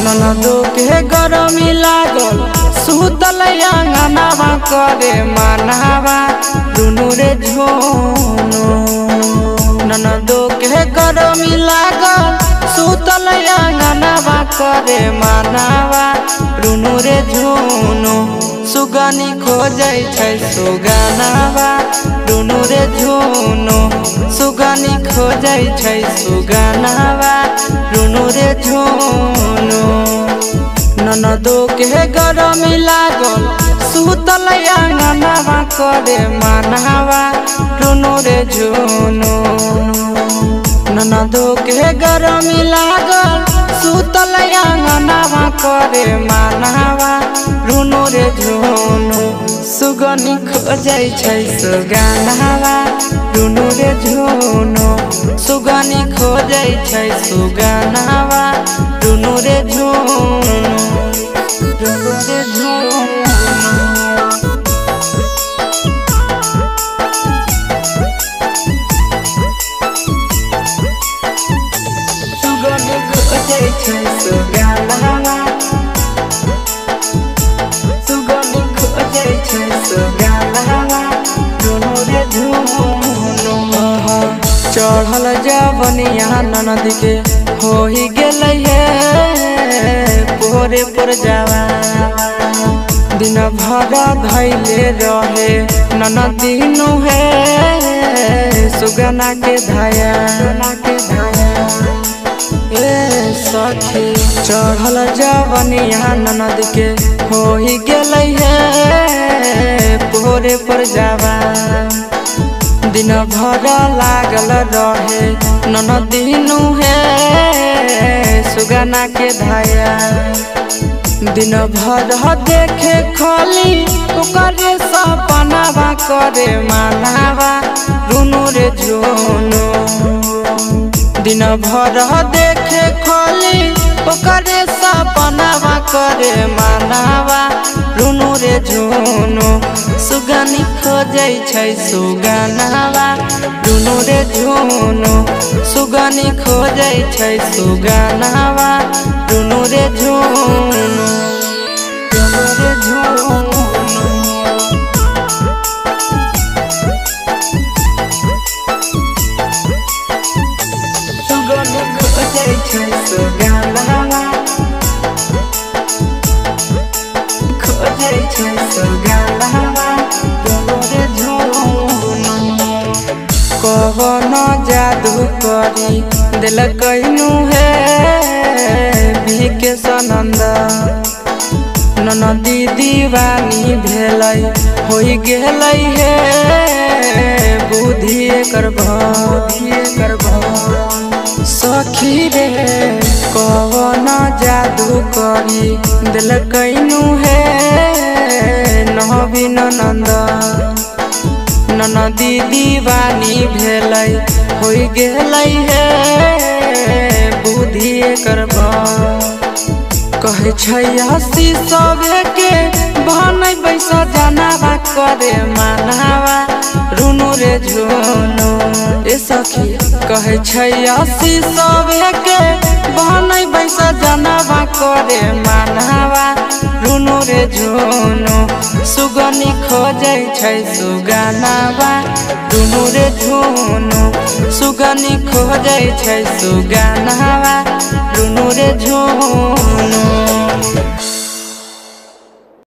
ननदो के गरमी लागल सुतल अंगनावा करे मनावा दुनु रे झोनो। ननदो के गरमी लागल सुतल अंगनावा करे मनावा दुनु रे झोनो। सुगनी खोजै छै सुगनावा दुनु रे झोनो। सुगनी खोजै छै सुगनावा दुनु रे झोनो। ननदो के गरमी लागल सुतल अंगनावा करे मनावा दुनु रे झोनो। ननदो के गरमी लागल सुतल अंगनावा करे मनावा दुनु रे झोनो। सुगनी खोजै छै सुगनावा दुनु रे झोनो। सुगनी खोजै छै सुगनावा दुनु रे झोनो। दुनु रे झोनो। सुगनी खोजै छै सुगनावा। सुगनी खोजै छै सुगनावा दुनु रे झोनो। चढ़ल जवनिया ननद के हो ही गेलै हे पोरे पर जावा। दिन भर धैले रहे ननदिनु हे सुगना के धाया के धाया। ए सखी चढ़ल जवनिया ननद के हो ही गेलै हे पोरे पर जावा। दिन भर लागल रहे ननदिनु हे सुगना के धाया। दिन भर देखे खाली ओकरे सपनावा करे मनावा दुनु रे झोनो। दिन भर देखे खाली ओकरे सपनावा करे मनावा दुनु रे झोनो। सुगनी खोजै छै सुगनावा दुनु रे झोनो। सुगनी खोजै छै सुगनावा दुनु रे झोनो। दुनु रे झोनो। सुगनी खोजै छै सुगनावा। खोजै छै सुगनावा दुनु रे झोनो। कवन जादू करी देलकैनु हे के सनंद। ननदी दीवानी भेलै होई गेलै हे बुद्धि एकर सखी रे कवन जादू करी देलकैनु हे नवीन नंद। ननदी दीवानी भेलै होई गेलै हे बुद्धि एकर कहै छै हसी सबे के बहनै बैसा जनावा करे मनावा दुनु रे झोनो। ए सखी कहै छै हसी सबे के बहनै बैसा जनावा करे मनावा दुनु रे झोनो। सुगनी खोजै छै सुगनावा दुनु रे झोनो। सुगनी खोजै छै सुगनावा दुनु रे झोनो।